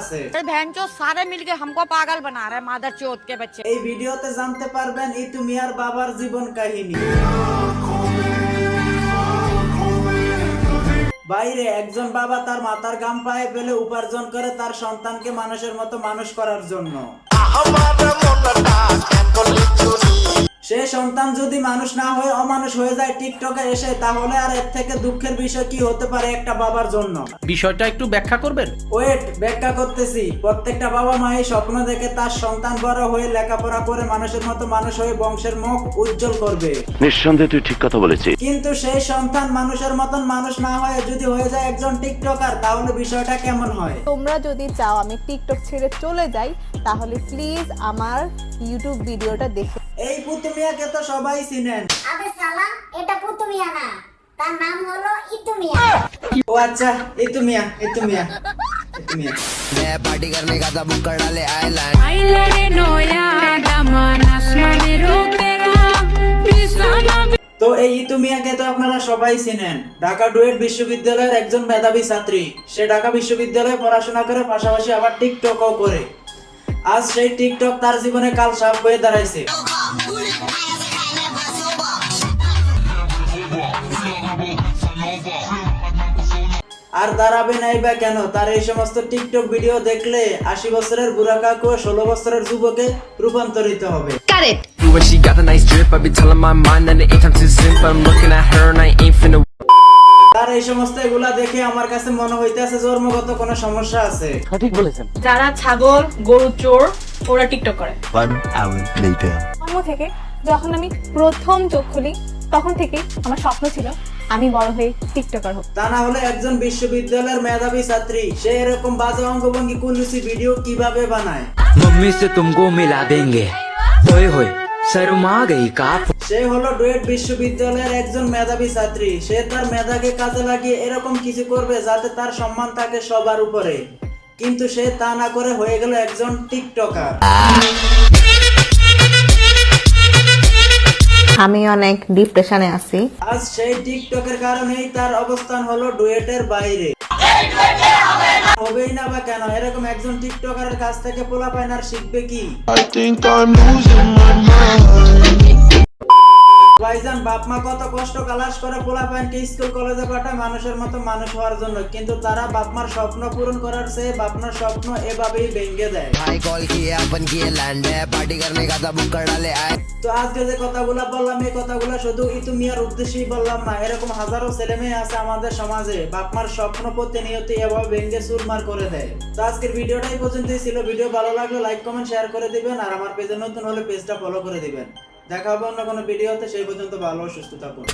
আছে। भैंचो सारे मिलके हमको पागल बना रहे हैं मादर चौथ के बच्चे। এই ভিডিওতে জানতে পারবেন ইতু মিয়ার বাবার জীবন কাহিনী। বাইরে একজন বাবা তার মাথার ঘাম পায়ে ফেলে উপার্জন করে তার সন্তানকে মানুষের মতো মানুষ করার জন্য। সে সন্তান যদি মানুষ না হয়ে অমানুষ হয়ে যায় টিকটকে এসে, তাহলে আর এর থেকে দুঃখের বিষয় কি হতে পারে একটা বাবার জন্য? বিষয়টা একটু ব্যাখ্যা করবেন? ওয়েট, ব্যাখ্যা করতেছি। প্রত্যেকটা বাবা মাই স্বপ্ন দেখে তার সন্তান বড় হয়ে লেখাপড়া করে মানুষের মতো মানুষ হয়ে বংশের মুখ উজ্জ্বল করবে। নিঃসন্দেহে তুই ঠিক কথা বলেছিস। কিন্তু সেই সন্তান মানুষের মতন মানুষ না হয়ে যদি হয়ে যায় একজন টিকটকার, তাহলে বিষয়টা কেমন হয়? তোমরা যদি চাও আমি টিকটক ছেড়ে চলে যাই, তাহলে প্লিজ আমার ইউটিউব ভিডিওটা দেখে। এই পুতু মিয়াকে তো সবাই চিনেন। আবে সালা, এটা পুতু মিয়া না, তার নাম হলো ইতু মিয়া। ও আচ্ছা, ইতু মিয়া। मैं पार्टी करने का था बुक कर डाले आइलैंड। তো এই ইতু মিয়াকে তো আপনারা সবাই চিনেন। ঢাকা ডুয়েট বিশ্ববিদ্যালয়ের একজন মেধাবী ছাত্রী। সে ঢাকা বিশ্ববিদ্যালয়ে পড়াশোনা করে পাশাপাশি আবার টিকটকও করে। আজ সেই টিকটক তার জীবনে কাল সাপ হয়ে দাঁড়াইছে। আর দাঁড়াবে নাই বা কেন? তার এই সমস্ত টিকটক ভিডিও দেখলে 80 বছরের বুড়া কাকু 16 বছরের যুবকে রূপান্তরিত হবে। When she got a nice drip, I be telling my mind that it ain't time to sleep. I'm looking at her and I ain't finna. তার এই সমস্ত এগুলা দেখে আমার কাছে মনে হইতেছে জন্মগত কোনো সমস্যা আছে। সঠিক বলেছেন। যারা ছাগল গরু চোর ওরা টিকটক করে। 1 hour later. জন্ম থেকে যখন আমি প্রথম চোখ খুলি, তখন থেকে আমার স্বপ্ন ছিল আমি বড় হয়ে টিকটকার হব। তা না হলে একজন বিশ্ববিদ্যালয়ের মেধাবী ছাত্রী সে এরকম বাজে অঙ্গভঙ্গি কুলুসি ভিডিও কিভাবে বানায়? मम्मी से तुमको मिला देंगे। ओए होए शर्मा गई का। সে হলো ডুয়েট বিশ্ববিদ্যালয়ের একজন মেধাবী ছাত্রী। সে তার মেধাকে কাজে লাগিয়ে এরকম কিছু করবে যাতে তার সম্মান থাকে সবার উপরে, কিন্তু সে তা না করে হয়ে গেল একজন টিকটকার। আমি অনেক ডিপ্রেশনে আছি। আজ সেই টিকটকের কারণেই তার অবস্থান হলো ডুয়েটের বাইরে। হবেই না বা কেন? এরকম একজন টিকটকারের কাছ থেকে পোলাপাইন আর শিখবে কি? ভাইজান, বাপ মা কত কষ্ট কালাস করে পোলাপাইনকে স্কুল কলেজে পাঠায় মানুষের মতো মানুষ হওয়ার জন্য, কিন্তু তারা বাপ মার স্বপ্ন পূরণ করার চেয়ে বাপ মার স্বপ্ন এভাবেই ভেঙে দেয়। भाई कॉल किया अपन किए लैंड है पार्टी करने का था बुक कर डाले आए। তো আজকে যে কথাগুলো বললাম, এই কথাগুলো শুধু ইতু মিয়ার উদ্দেশ্যেই বললাম না। এরকম হাজারো ছেলে মেয়ে আছে আমাদের সমাজে, বাপ মার স্বপ্ন প্রতিনিয়ত এভাবে ভেঙে চুরমার করে দেয়। তো আজকের ভিডিওটাই পর্যন্তই ছিল। ভিডিও ভালো লাগলে লাইক কমেন্ট শেয়ার করে দিবেন, আর আমার পেজে নতুন হলে পেজটা ফলো করে দিবেন। দেখা হবে অন্য কোনো ভিডিওতে। সেই পর্যন্ত ভালো ও সুস্থ থাকুন।